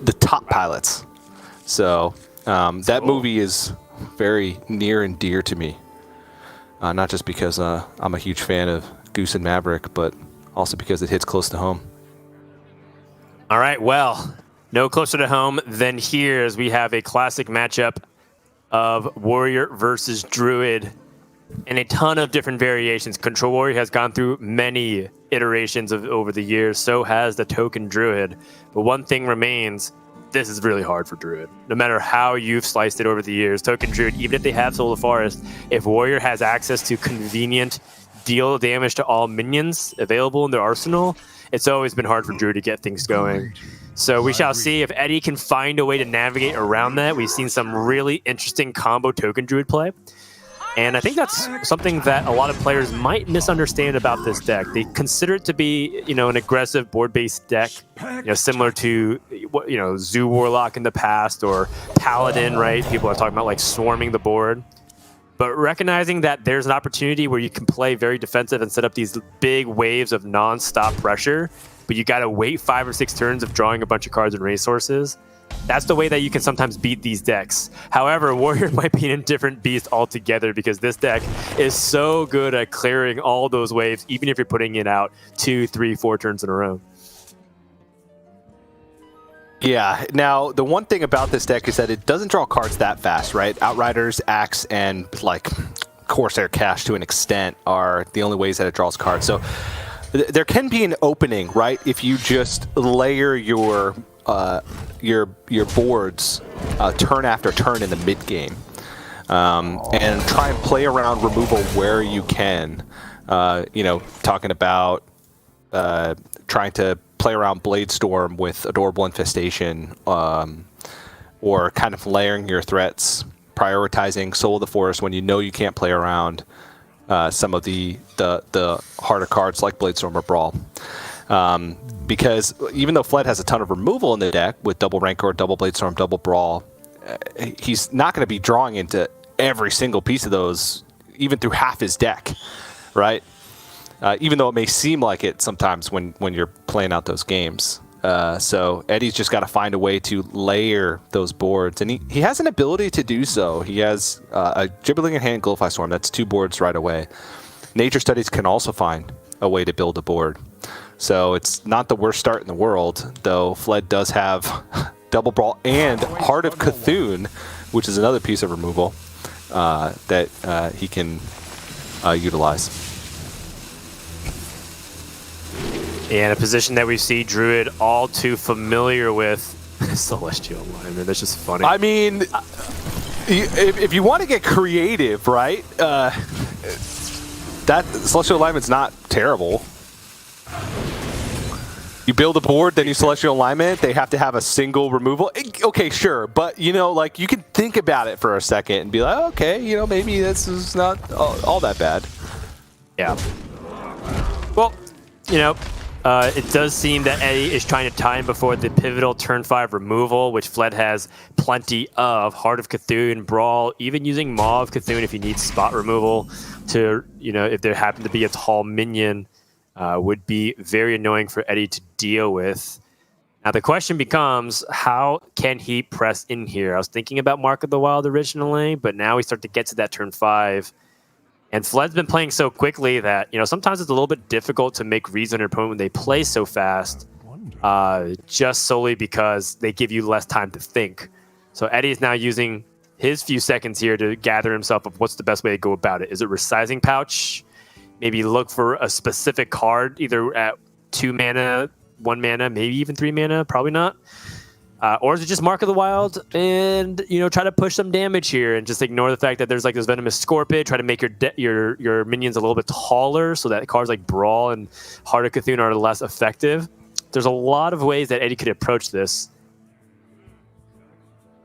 the top pilots. So that movie is very near and dear to me. Not just because I'm a huge fan of Goose and Maverick, but also because it hits close to home. All right, well, no closer to home than here as we have a classic matchup of Warrior versus Druid and a ton of different variations. Control Warrior has gone through many iterations over the years, so has the Token Druid. But one thing remains, this is really hard for Druid. No matter how you've sliced it over the years, Token Druid, even if they have Soul of the Forest, if Warrior has access to convenient deal damage to all minions available in their arsenal, it's always been hard for Druid to get things going. So we shall see if Eddie can find a way to navigate around that. We've seen some really interesting combo Token Druid play. And I think that's something that a lot of players might misunderstand about this deck. They consider it to be, an aggressive board-based deck, similar to, Zoo Warlock in the past or Paladin, right? People are talking about like swarming the board. But recognizing that there's an opportunity where you can play very defensive and set up these big waves of non-stop pressure, but you got to wait 5 or 6 turns of drawing a bunch of cards and resources. That's the way that you can sometimes beat these decks. However, Warrior might be a different beast altogether because this deck is so good at clearing all those waves, even if you're putting it out 2, 3, 4 turns in a row. Yeah, now the one thing about this deck is that it doesn't draw cards that fast, right? Outriders, Axe, and like Corsair Cache to an extent are the only ways that it draws cards. So there can be an opening, right? If you just layer your boards turn after turn in the mid game, and try and play around removal where you can. Talking about trying to play around Bladestorm with Adorable Infestation, or kind of layering your threats, prioritizing Soul of the Forest when you know you can't play around some of the harder cards like Bladestorm or Brawl. Because even though Fled has a ton of removal in the deck with double Rancor, double Bladestorm, double Brawl, he's not going to be drawing into every single piece of those, even through half his deck, right? Even though it may seem like it sometimes when you're playing out those games. So Eddie's just got to find a way to layer those boards, and he has an ability to do so. He has a Gibberling in hand, Glowfly Storm. That's 2 boards right away. Nature Studies can also find a way to build a board. So it's not the worst start in the world, though Fled does have Double Brawl and Heart of Cthulhu, which is another piece of removal that he can utilize. And a position that we see Druid all too familiar with, Celestial Alignment. That's just funny. I mean, if you want to get creative, right, that Celestial Alignment's not terrible. You build a board, then you Celestial Alignment. They have to have a single removal. Okay, sure, but you can think about it for a second and be like, okay, maybe this is not all that bad. Yeah. Well, it does seem that Eddie is trying to time before the pivotal turn 5 removal, which Fled has plenty of. Heart of Cthulhu, Brawl, even using Maw of Cthulhu if you need spot removal to, if there happened to be a tall minion, would be very annoying for Eddie to deal with. Now the question becomes, how can he press in here? I was thinking about Mark of the Wild originally, but now we start to get to that turn 5. And Fled's been playing so quickly that, sometimes it's a little bit difficult to make reads on your opponent when they play so fast, just solely because they give you less time to think. So Eddie is now using his few seconds here to gather himself of what's the best way to go about it. Is it Resizing Pouch? Maybe look for a specific card, either at 2 mana, 1 mana, maybe even 3 mana, probably not. Or is it just Mark of the Wild and, try to push some damage here and just ignore the fact that there's like this Venomous Scorpion, try to make your minions a little bit taller so that cards like Brawl and Heart of Cthulhu are less effective. There's a lot of ways that Eddie could approach this.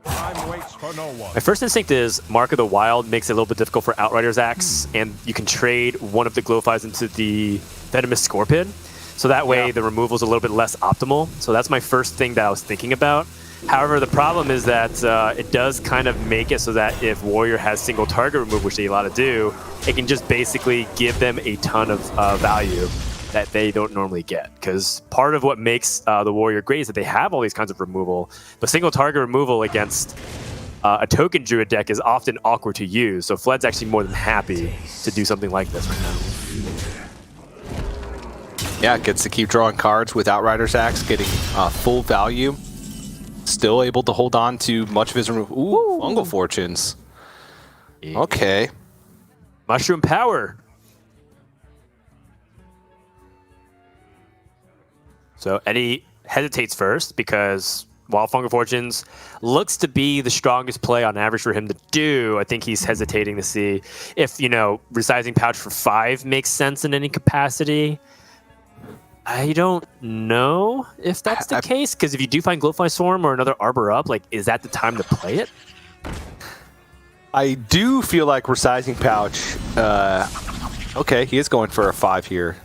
My first instinct is Mark of the Wild makes it a little bit difficult for Outriders Axe, and you can trade one of the Glowflies into the Venomous Scorpion. So that way the removal is a little bit less optimal. So that's my first thing that I was thinking about. However, the problem is that it does kind of make it so that if Warrior has single target remove, which they a lot of do, it can just basically give them a ton of value. that they don't normally get. Because part of what makes the Warrior great is that they have all these kinds of removal, but single target removal against a token Druid deck is often awkward to use. So Fled's actually more than happy to do something like this right now. Yeah, gets to keep drawing cards with Outrider's Axe, getting full value. Still able to hold on to much of his removal. Ooh, Fungal Fortunes. Okay. Mushroom Power. So Eddie hesitates first because while Fungal Fortunes looks to be the strongest play on average for him to do, I think he's hesitating to see if, you know, Resizing Pouch for 5 makes sense in any capacity. I don't know if that's the case, because if you do find Glowfly Swarm or another Arbor Up, like, is that the time to play it? I do feel like Resizing Pouch. Okay, he is going for a 5 here.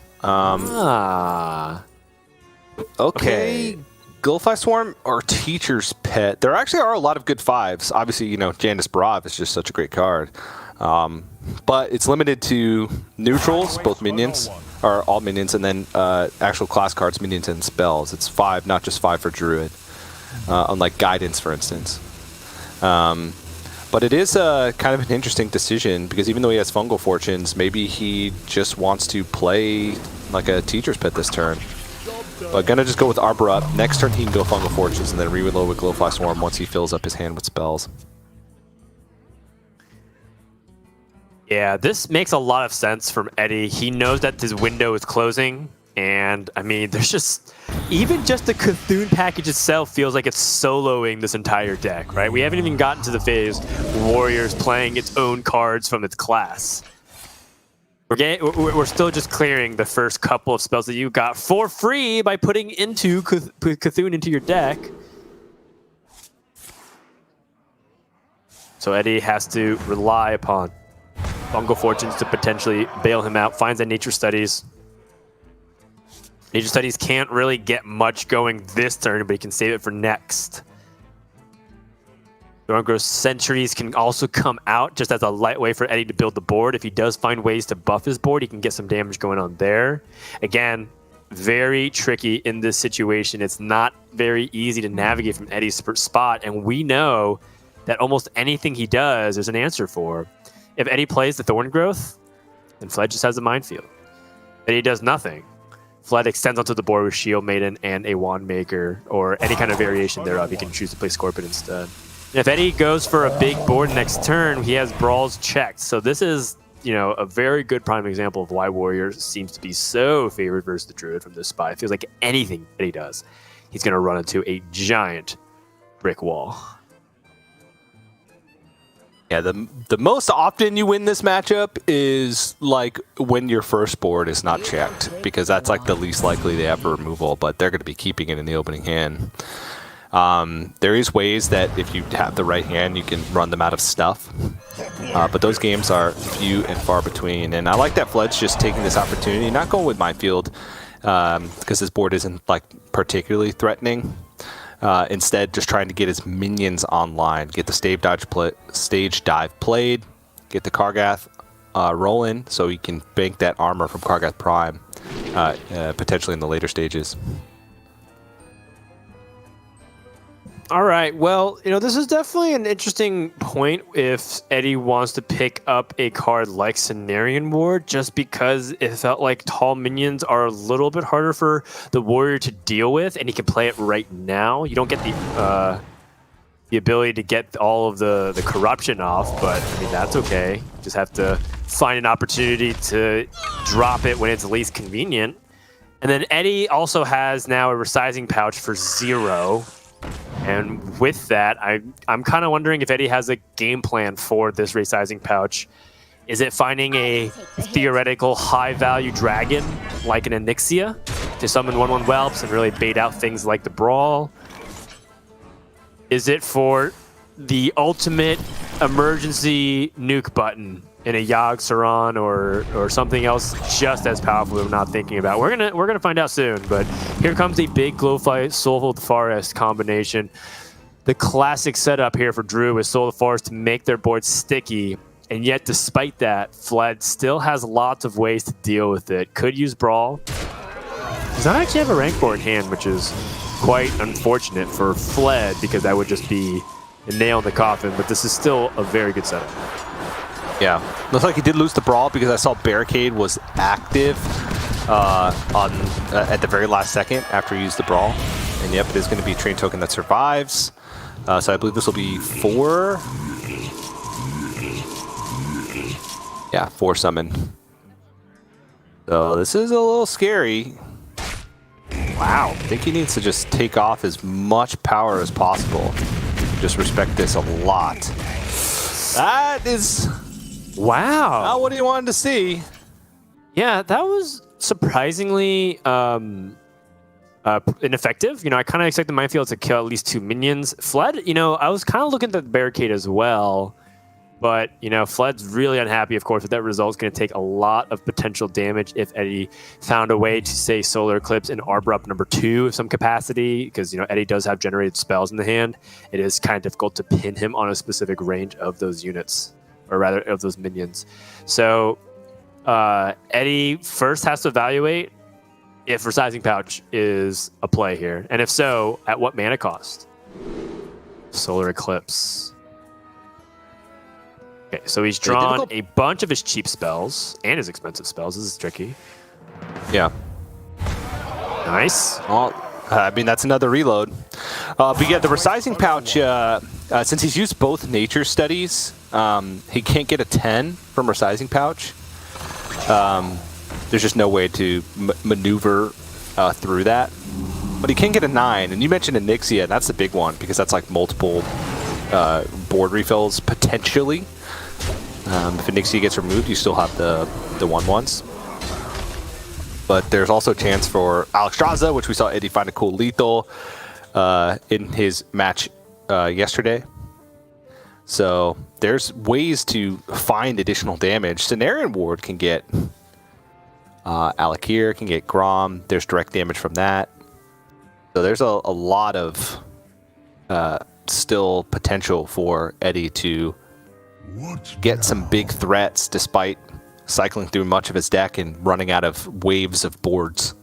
Okay. Glowfly Swarm or Teacher's Pet. There actually are a lot of good 5s. Obviously, you know, Jandis Brav is just such a great card. But it's limited to neutrals, both minions, or all minions, and then actual class cards, minions, and spells. It's 5, not just 5 for Druid, unlike Guidance, for instance. But it is kind of an interesting decision, because even though he has Fungal Fortunes, maybe he just wants to play like a Teacher's Pet this turn. But gonna just go with Arbor Up. Next turn he can go Fungal Fortunes and then reload with Glowfly Swarm once he fills up his hand with spells. Yeah, this makes a lot of sense from Eddie. He knows that his window is closing, and I mean, there's just even just the Cthulhu package itself feels like it's soloing this entire deck, right? We haven't even gotten to the phase Warriors playing its own cards from its class. We're still just clearing the first couple of spells that you got for free by putting into Cthulhu into your deck. So Eddie has to rely upon Fungal Fortunes to potentially bail him out. Finds that Nature Studies. Nature Studies can't really get much going this turn, but he can save it for next. Thorngrowth Sentries can also come out just as a light way for Eddie to build the board. If he does find ways to buff his board, he can get some damage going on there. Again, very tricky in this situation. It's not very easy to navigate from Eddie's spot, and we know that almost anything he does, there's an answer for. If Eddie plays the Thorngrowth, then Fled just has a minefield. If Eddie does nothing, Fled extends onto the board with Shield Maiden and a Wand Maker, or any kind of variation thereof. He can choose to play Scorpion instead. And if Eddie goes for a big board next turn, he has Brawls checked. So this is, you know, a very good prime example of why Warriors seems to be so favored versus the Druid from this spot. It feels like anything Eddie does, he's going to run into a giant brick wall. Yeah, the most often you win this matchup is like when your first board is not checked, because that's like the least likely they have a removal, but they're going to be keeping it in the opening hand. There is ways that if you have the right hand, you can run them out of stuff, but those games are few and far between. And I like that Fled's just taking this opportunity, not going with Minefield, because his board isn't like particularly threatening. Instead, just trying to get his minions online, get the stage dive played, get the Kargath rolling, so he can bank that armor from Kargath Prime, potentially in the later stages. All right, well, you know, this is definitely an interesting point if Eddie wants to pick up a card like Cenarian Ward, just because it felt like tall minions are a little bit harder for the Warrior to deal with, and he can play it right now. You don't get the ability to get all of the corruption off, but I mean, that's okay. You just have to find an opportunity to drop it when it's least convenient. And then Eddie also has now a Resizing Pouch for 0. And with that, I'm kind of wondering if Eddie has a game plan for this Resizing Pouch. Is it finding a theoretical high-value dragon like an Onyxia to summon 1/1 Whelps and really bait out things like the Brawl? Is it for the ultimate emergency nuke button in a Yogg Saron or something else just as powerful we're not thinking about? We're gonna find out soon, but here comes a big Glowfly Soul of the Forest combination. The classic setup here for Druid with Soul of the Forest to make their board sticky, and yet despite that, Fled still has lots of ways to deal with it. Could use Brawl, Does not actually have a rank 4 in hand, which is quite unfortunate for Fled, because that would just be a nail in the coffin, but this is still a very good setup. Yeah, looks like he did lose the brawl because I saw Barricade was active at the very last second after he used the brawl. And yep, it is going to be a train token that survives. So I believe this will be 4. Yeah, 4 summon. So this is a little scary. Wow, I think he needs to just take off as much power as possible. Just respect this a lot. That is... Wow. Not what he wanted to see. Yeah, that was surprisingly ineffective. You know, I kind of expected Minefield to kill at least 2 minions. Fled, you know, I was kind of looking at the Barricade as well. But, you know, Fled's really unhappy, of course, with that result. It's going to take a lot of potential damage if Eddie found a way to, say, Solar Eclipse and Arbor up number 2 of some capacity. Because, you know, Eddie does have generated spells in the hand. It is kind of difficult to pin him on a specific range of those units. Or rather, of those minions. So, Eddie first has to evaluate if Resizing Pouch is a play here. And if so, at what mana cost? Solar Eclipse. Okay, so he's drawn a bunch of his cheap spells and his expensive spells. This is tricky. Yeah. Nice. Well, I mean, that's another reload. But yeah, the Resizing Pouch, since he's used both nature studies, he can't get a 10 from Resizing Pouch. There's just no way to maneuver through that. But he can get a 9. And you mentioned Onyxia, and that's the big one, because that's like multiple board refills, potentially. If Onyxia gets removed, you still have the 1/1s. But there's also a chance for Alexstrasza, which we saw Eddie find a cool lethal in his match yesterday. So there's ways to find additional damage. Cenarian Ward can get Alakir, can get Grom. There's direct damage from that. So there's a lot of still potential for Eddie to get some big threats despite cycling through much of his deck and running out of waves of boards.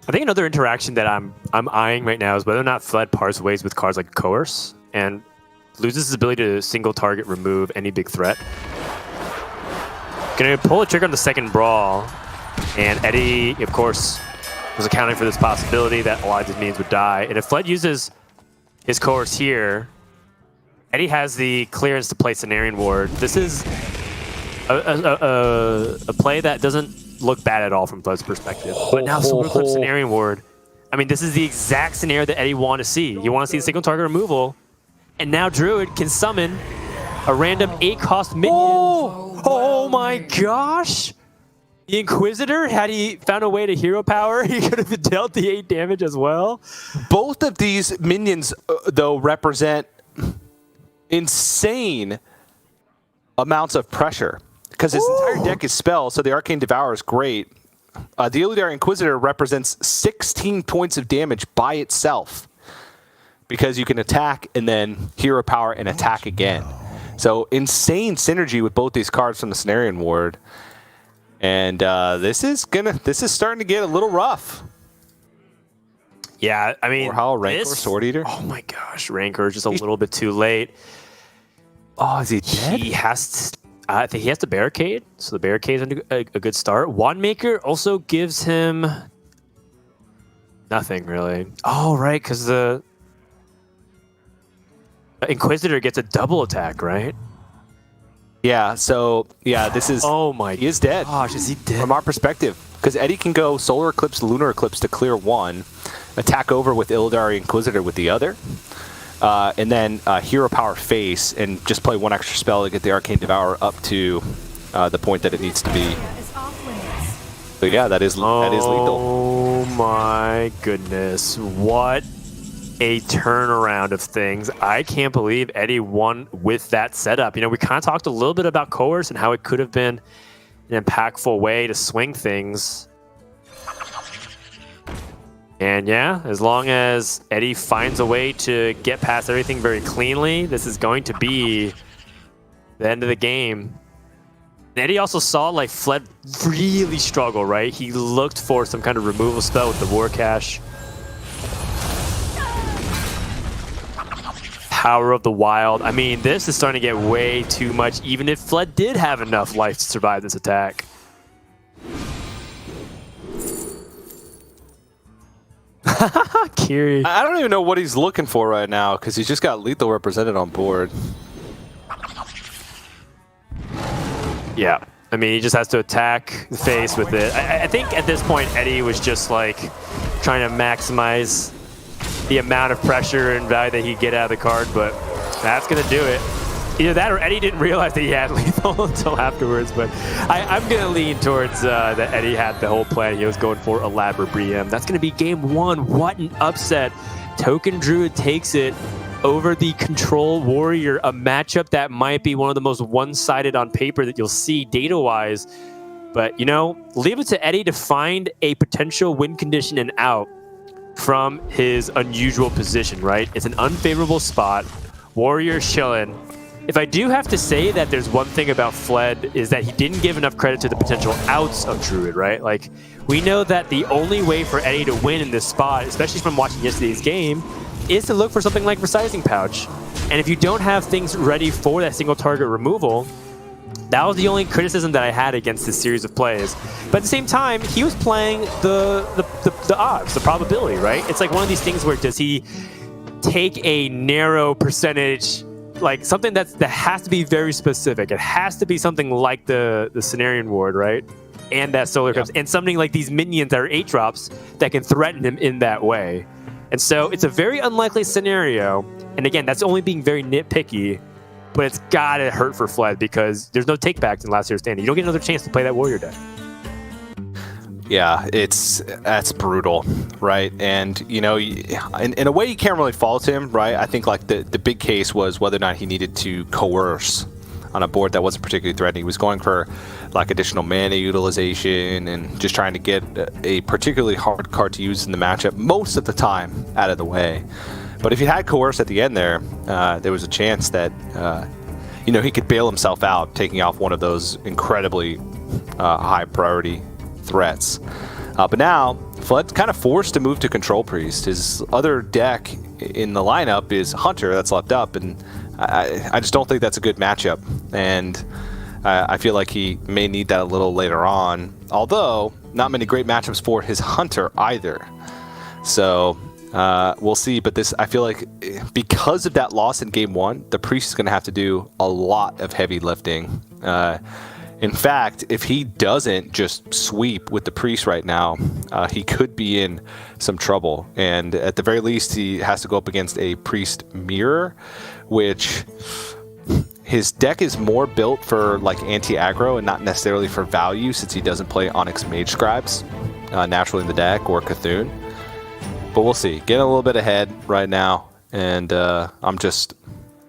I think another interaction that I'm eyeing right now is whether or not Fled parts ways with cards like Coerce and loses his ability to single target remove any big threat. Gonna pull a trigger on the second brawl, and Eddie, of course, was accounting for this possibility that a lot of his minions would die. And if Fled uses his Coerce here, Eddie has the clearance to play Cenarian Ward. This is a play that doesn't look bad at all from Fled's perspective. But now Solar Eclipse Cenarian Ward, I mean, this is the exact scenario that Eddie wanted to see. You want to see a single target removal, and now Druid can summon a random 8-cost minion. Oh my gosh! The Inquisitor, had he found a way to hero power, he could have dealt the 8 damage as well. Both of these minions, though, represent insane amounts of pressure because his entire deck is spells, so the Arcane Devourer is great. The Illudari Inquisitor represents 16 points of damage by itself because you can attack and then hero power and attack again. So insane synergy with both these cards from the Cenarian Ward. And this is starting to get a little rough. Yeah, I mean, or Rancor, Sword Eater. Oh my gosh, Rancor is just a little bit too late. Oh, is he dead? He has to, I think he has to barricade, so the barricade is a good start. Wandmaker also gives him nothing really. Oh, right, because the Inquisitor gets a double attack, right? Yeah, so, yeah, this is... Oh my he is dead. Gosh, is he dead? From our perspective. Because Eddie can go Solar Eclipse, Lunar Eclipse to clear one, attack over with Illudari Inquisitor with the other, and then Hero Power Face, and just play one extra spell to get the Arcane Devourer up to the point that it needs to be. So yeah, that is lethal. Oh my goodness. What a turnaround of things. I can't believe Eddie won with that setup. You know, we kind of talked a little bit about Coerce and how it could have been an impactful way to swing things. And yeah, as long as Eddie finds a way to get past everything very cleanly, this is going to be the end of the game. Eddie also saw like Fled really struggle, right? He looked for some kind of removal spell with the War Cache. Power of the Wild. I mean, this is starting to get way too much, even if Fled did have enough life to survive this attack. Kiri. I don't even know what he's looking for right now because he's just got lethal represented on board. Yeah. I mean, he just has to attack the face with it. I think at this point, Eddie was just like trying to maximize the amount of pressure and value that he'd get out of the card, but that's going to do it. Either that or Eddie didn't realize that he had lethal until afterwards, but I'm going to lean towards that Eddie had the whole plan. He was going for elaborate BM. That's going to be game one. What an upset. Token Druid takes it over the Control Warrior, a matchup that might be one of the most one-sided on paper that you'll see data-wise. But, you know, leave it to Eddie to find a potential win condition and out from his unusual position, right? It's an unfavorable spot. Warrior chilling. If I do have to say that there's one thing about Fled is that he didn't give enough credit to the potential outs of Druid, right? Like, we know that the only way for Eddie to win in this spot, especially from watching yesterday's game, is to look for something like Resizing Pouch. And if you don't have things ready for that single target removal, that was the only criticism that I had against this series of plays. But at the same time, he was playing the odds, the probability, right? It's like one of these things where does he take a narrow percentage, like something that has to be very specific. It has to be something like the Cenarian Ward, right? And that Solar Eclipse, and something like these minions that are 8-drops that can threaten him in that way. And so it's a very unlikely scenario. And again, that's only being very nitpicky, but it's got to hurt for Fled because there's no takebacks in Last Hero Standing. You don't get another chance to play that Warrior deck. Yeah, that's brutal, right? And, you know, in a way you can't really fault him, right? I think like the big case was whether or not he needed to coerce on a board that wasn't particularly threatening. He was going for like additional mana utilization and just trying to get a particularly hard card to use in the matchup most of the time out of the way. But if he had coerce at the end there was a chance that you know, he could bail himself out, taking off one of those incredibly high priority threats. But now Fled's kind of forced to move to Control Priest. His other deck in the lineup is Hunter that's left up, and I just don't think that's a good matchup. And I feel like he may need that a little later on, although not many great matchups for his Hunter either. So we'll see. But this, I feel like because of that loss in game one, the Priest is going to have to do a lot of heavy lifting. In fact, if he doesn't just sweep with the Priest right now, he could be in some trouble. And at the very least, he has to go up against a Priest Mirror, which his deck is more built for like anti-aggro and not necessarily for value, since he doesn't play Onyx Mage Scribes naturally in the deck, or Cthulhu. But we'll see. Getting a little bit ahead right now, and I'm just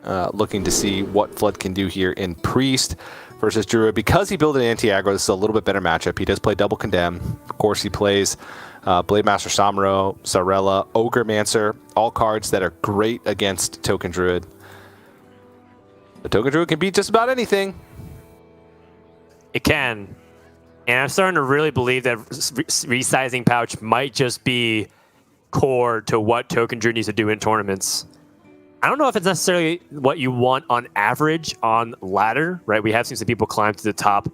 looking to see what Flood can do here in Priest versus Druid. Because he built an anti-aggro, this is a little bit better matchup. He does play Double Condemn. Of course, he plays Blademaster Samuro, Sarella, Ogremancer, all cards that are great against Token Druid. The Token Druid can beat just about anything. It can. And I'm starting to really believe that Resizing Pouch might just be core to what Token Druid needs to do in tournaments. I don't know if it's necessarily what you want on average on ladder, right? We have seen some people climb to the top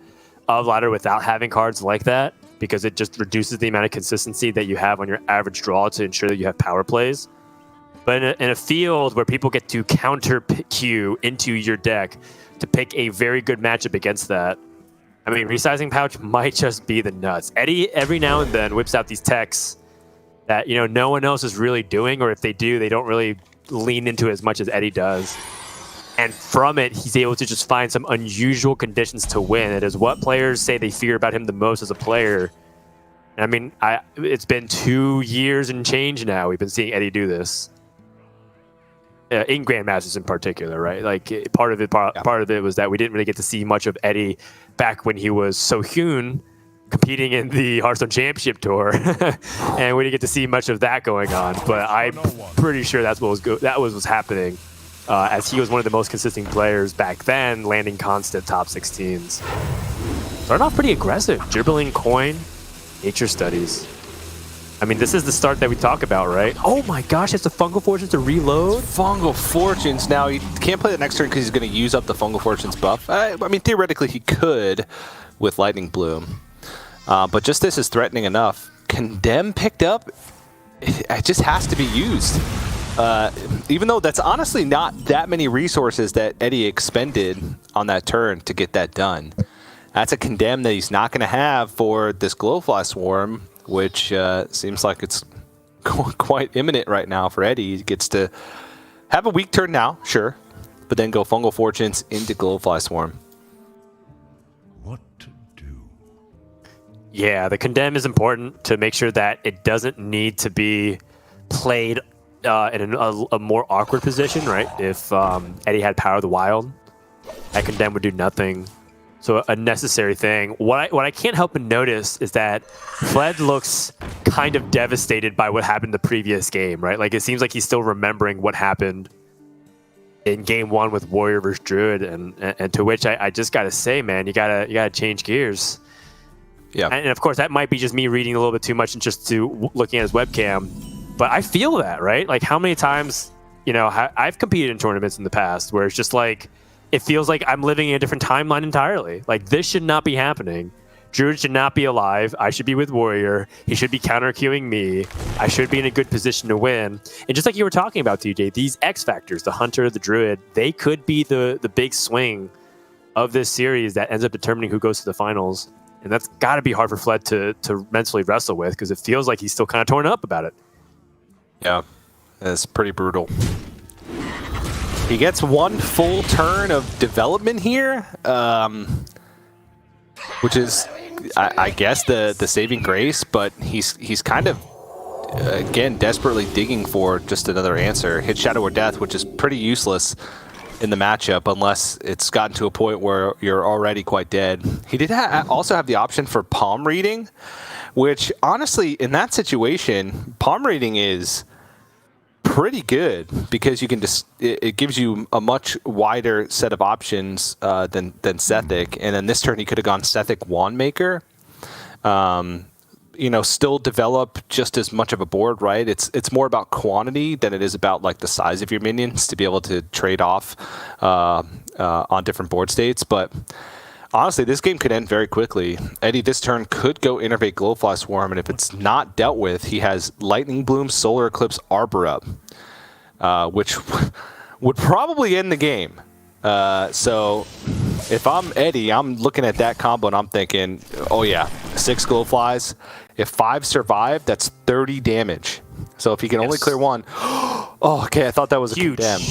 of ladder without having cards like that, because it just reduces the amount of consistency that you have on your average draw to ensure that you have power plays. But in a field where people get to counter Q into your deck to pick a very good matchup against that, I mean, Resizing Pouch might just be the nuts. Eddie, every now and then, whips out these techs that, you know, no one else is really doing, or if they do, they don't really lean into as much as Eddie does. And from it, he's able to just find some unusual conditions to win. It is what players say they fear about him the most as a player. I mean, it's been 2 years and change now we've been seeing Eddie do this. In Grandmasters in particular, right? Like part of it was that we didn't really get to see much of Eddie back when he was Sohyun competing in the Hearthstone Championship Tour, and we didn't get to see much of that going on. But I'm pretty sure that's what was happening, as he was one of the most consistent players back then, landing constant top 16s. Starting off pretty aggressive. Dribbling coin, nature studies. I mean, this is the start that we talk about, right? Oh my gosh, it's the Fungal Fortunes to reload. Fungal Fortunes. Now, he can't play the next turn because he's going to use up the Fungal Fortunes buff. I mean, theoretically, he could with Lightning Bloom. But just this is threatening enough. Condemn picked up. It just has to be used. Even though that's honestly not that many resources that Eddie expended on that turn to get that done. That's a Condemn that he's not going to have for this Glowfly Swarm, which seems like it's quite imminent right now for Eddie. He gets to have a weak turn now, sure, but then go Fungal Fortunes into Glowfly Swarm. What to do? Yeah, the Condemn is important to make sure that it doesn't need to be played in a more awkward position, right? If Eddie had Power of the Wild, that Condemn would do nothing. So a necessary thing. What I can't help but notice is that Fled looks kind of devastated by what happened the previous game, right? Like, it seems like he's still remembering what happened in game 1 with Warrior versus Druid, and to which I just gotta say, man, you gotta change gears. Yeah. And of course, that might be just me reading a little bit too much and just looking at his webcam, but I feel that, right? Like, how many times, you know, I've competed in tournaments in the past where it's just like, it feels like I'm living in a different timeline entirely. Like, this should not be happening. Druid should not be alive. I should be with Warrior. He should be counter-queuing me. I should be in a good position to win. And just like you were talking about, TJ, these X factors, the Hunter, the Druid, they could be the big swing of this series that ends up determining who goes to the finals. And that's got to be hard for Fled to mentally wrestle with, because it feels like he's still kind of torn up about it. Yeah, it's pretty brutal. He gets one full turn of development here, which is, I guess, the saving grace, but he's kind of, again, desperately digging for just another answer. Hit Shadow or Death, which is pretty useless in the matchup unless it's gotten to a point where you're already quite dead. He did also have the option for palm reading, which honestly, in that situation, palm reading is pretty good because you can just it gives you a much wider set of options than Sethic. And then this turn he could have gone Sethic Wandmaker. You know, still develop just as much of a board, right? It's more about quantity than it is about like the size of your minions to be able to trade off on different board states. But honestly, this game could end very quickly. Eddie this turn could go Innervate Glowfly Swarm, and if it's not dealt with, he has Lightning Bloom, Solar Eclipse, Arbor up, which would probably end the game. So if I'm Eddie, I'm looking at that combo and I'm thinking, oh yeah, 6 Glowflies. If 5 survive, that's 30 damage. So if he can only clear 1, oh, okay, I thought that was a huge. Condemn.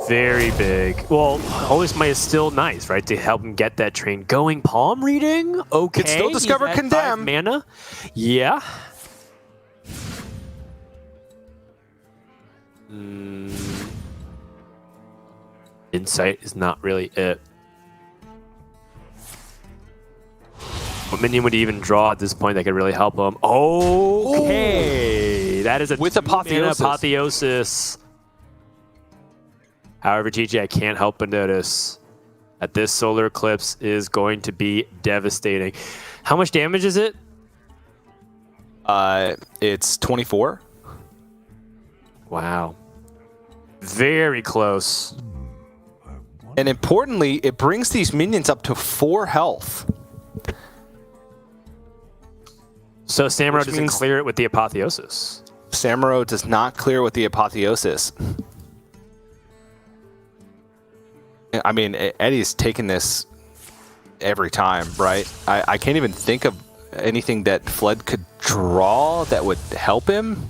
Very big. Well, Holy Smite is still nice, right? To help him get that train going. Palm reading? Okay. Can still discover Condemn. 5 mana. Yeah. Insight is not really it. What minion would he even draw at this point that could really help him? Okay. Ooh. That is a with Apotheosis. However, GG, I can't help but notice that this Solar Eclipse is going to be devastating. How much damage is it? It's 24. Wow. Very close. And importantly, it brings these minions up to 4 health. So Samuro doesn't clear it with the Apotheosis. Samuro does not clear with the Apotheosis. I mean, Eddie's taking this every time, right? I can't even think of anything that Fled could draw that would help him.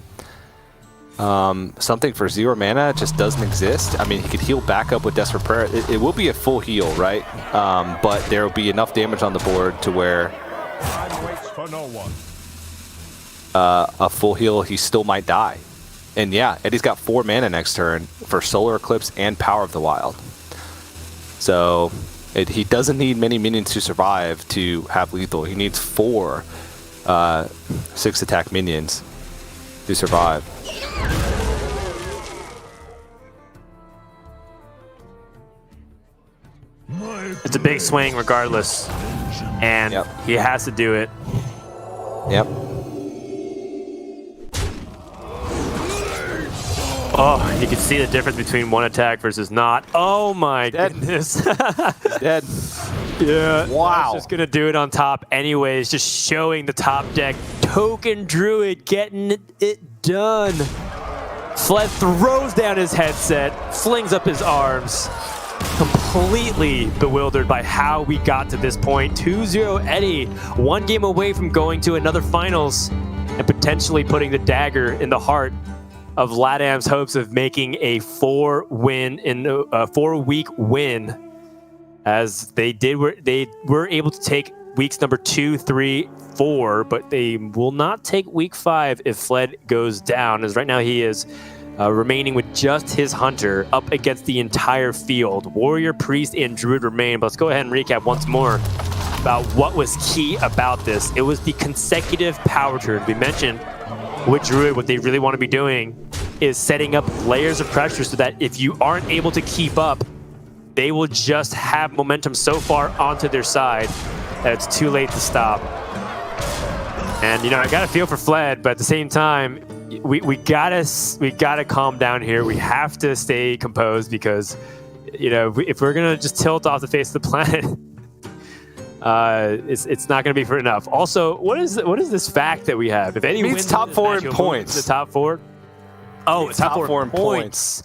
Something for 0 mana just doesn't exist. I mean, he could heal back up with Desperate Prayer. It will be a full heal, right? But there will be enough damage on the board to where a full heal, he still might die. And yeah, Eddie's got 4 mana next turn for Solar Eclipse and Power of the Wild. So he doesn't need many minions to survive to have lethal. He needs 4 6 attack minions to survive. My It's a big swing regardless, and he has to do it. Yep. Oh, you can see the difference between one attack versus not. Oh my goodness. Dead. Yeah. Wow. Just gonna do it on top anyways, just showing the top deck. Token Druid getting it done. Fled throws down his headset, flings up his arms, completely bewildered by how we got to this point. 2-0 Eddie, one game away from going to another finals and potentially putting the dagger in the heart of LATAM's hopes of making a 4-week win, as they were able to take weeks number 2, 3, 4, but they will not take week 5 if Fled goes down, as right now he is remaining with just his hunter up against the entire field. Warrior, Priest, and Druid remain. But let's go ahead and recap once more about what was key about this. It was the consecutive power turns. We mentioned with Druid, what they really want to be doing is setting up layers of pressure so that if you aren't able to keep up, they will just have momentum so far onto their side that it's too late to stop. And, you know, I got a feel for Fled, but at the same time, we gotta calm down here. We have to stay composed because, you know, if we're gonna just tilt off the face of the planet, it's not gonna be for enough. Also, what is this fact that we have? If any wins top 4 in points. The top 4. Oh, it's top 4 in points.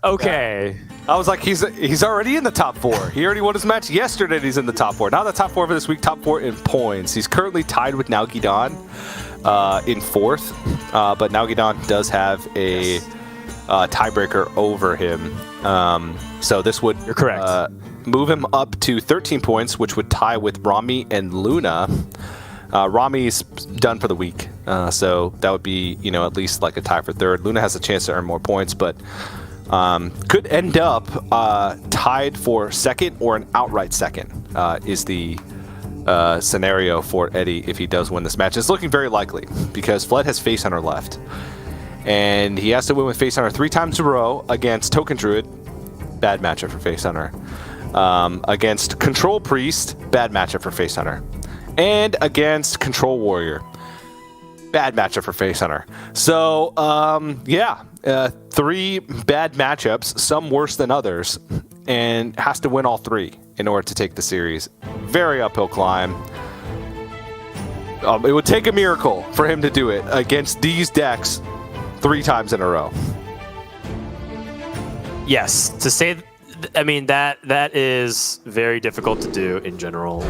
Okay. Yeah. I was like, he's already in the top 4. He already won his match yesterday. He's in the top 4. Now the top 4 for this week, top 4 in points. He's currently tied with Nalgidon in 4th, but Nalgidon does have a tiebreaker over him. So this would move him up to 13 points, which would tie with Rami and Luna. Rami's done for the week, so that would be, you know, at least like a tie for 3rd. Luna has a chance to earn more points, but could end up tied for 2nd or an outright 2nd is the scenario for Eddie if he does win this match. It's looking very likely because Fled has Face Hunter left, and he has to win with Face Hunter 3 times in a row against Token Druid. Bad matchup for Face Hunter. Against Control Priest. Bad matchup for Face Hunter. And against Control Warrior. Bad matchup for Face Hunter. So, 3 bad matchups, some worse than others, and has to win all 3 in order to take the series. Very uphill climb. It would take a miracle for him to do it against these decks 3 times in a row. Yes, to say, I mean, that is very difficult to do in general.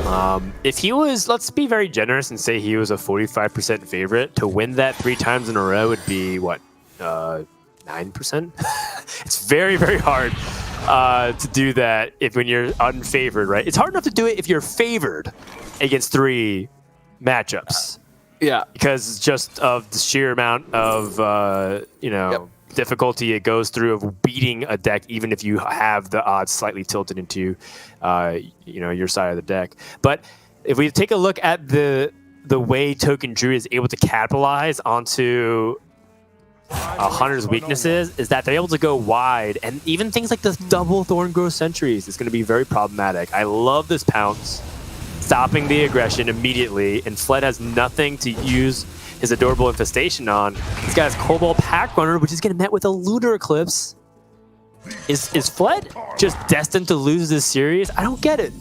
If he was, let's be very generous and say he was a 45% favorite, to win that 3 times in a row would be, what, 9%? It's very, very hard to do that when you're unfavored, right? It's hard enough to do it if you're favored against 3 matchups. Yeah. Because just of the sheer amount of, difficulty it goes through of beating a deck, even if you have the odds slightly tilted into, your side of the deck. But if we take a look at the way Token Druid is able to capitalize onto Hunter's weaknesses, is that they're able to go wide, and even things like the double Thorngrove Sentries is going to be very problematic. I love this pounce, stopping the aggression immediately, and Fled has nothing to use his adorable infestation on. This guy's Cobalt Pack Runner, which is getting met with a Lunar Eclipse. Is Fled just destined to lose this series? I don't get it.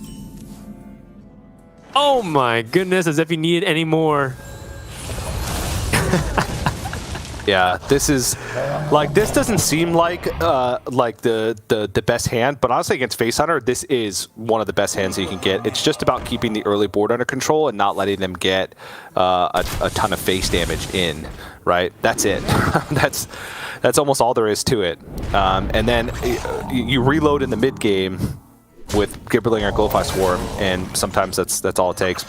Oh my goodness, as if he needed any more. Yeah, this is like, this doesn't seem like the best hand, but honestly against Face Hunter, this is one of the best hands that you can get. It's just about keeping the early board under control and not letting them get a ton of face damage in, right? That's it. That's almost all there is to it. And then you reload in the mid game with Gibberling or Glowfly Swarm, and sometimes that's all it takes.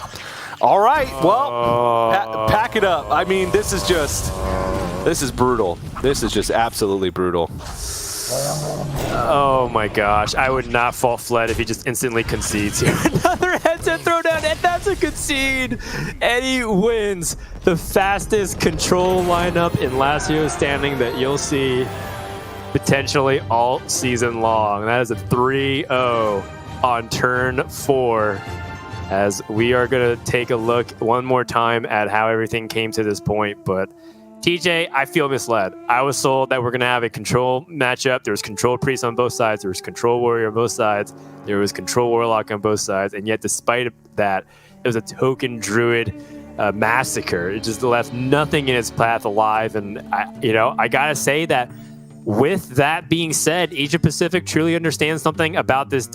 All right, well, pack it up. I mean, this is brutal. This is just absolutely brutal. Oh my gosh, I would not fault Fled if he just instantly concedes here. Another headset throwdown, and that's a concede. Eddie wins the fastest control lineup in last year's standing that you'll see potentially all season long. That is a 3-0 on turn 4, as we are going to take a look one more time at how everything came to this point. But TJ, I feel misled. I was told that we're going to have a control matchup. There was control priest on both sides. There was control warrior on both sides. There was control warlock on both sides. And yet, despite that, it was a token druid massacre. It just left nothing in its path alive. And I gotta say that with that being said, Asia Pacific truly understands something about this